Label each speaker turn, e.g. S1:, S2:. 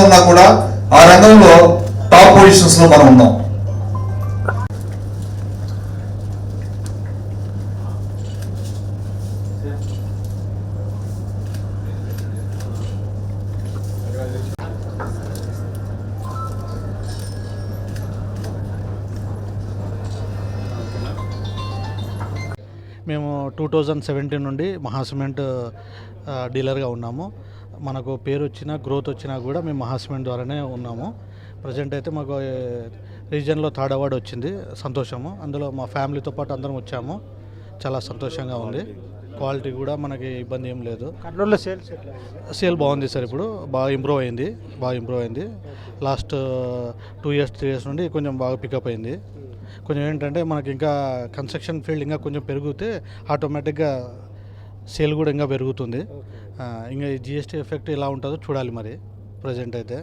S1: ఉన్నా కూడా ఆ రంగంలో టాప్ పొజిషన్స్లో మనం ఉన్నాం.
S2: మేము 2017 నుండి మహా సిమెంట్ డీలర్గా ఉన్నాము. మనకు పేరు వచ్చినా గ్రోత్ వచ్చినా కూడా మేము మహా సిమెంట్ ద్వారానే ఉన్నాము. ప్రజెంట్ అయితే మాకు రీజియన్లో థర్డ్ అవార్డు వచ్చింది, సంతోషము. అందులో మా ఫ్యామిలీతో పాటు అందరం వచ్చాము, చాలా సంతోషంగా ఉంది. క్వాలిటీ కూడా మనకి ఇబ్బంది ఏం లేదు.
S3: కర్నూలులో సేల్
S2: బాగుంది సార్, ఇప్పుడు బాగా ఇంప్రూవ్ అయింది. లాస్ట్ 2 years 3 years నుండి కొంచెం బాగా పికప్ అయింది. కొంచెం ఏంటంటే మనకి ఇంకా కన్స్ట్రక్షన్ ఫీల్డ్ ఇంకా కొంచెం పెరిగితే ఆటోమేటిక్గా సేల్ కూడా ఇంకా పెరుగుతుంది. ఇంకా ఈ జిఎస్టీ ఎఫెక్ట్ ఎలా ఉంటుందో చూడాలి మరి. ప్రజెంట్ అయితే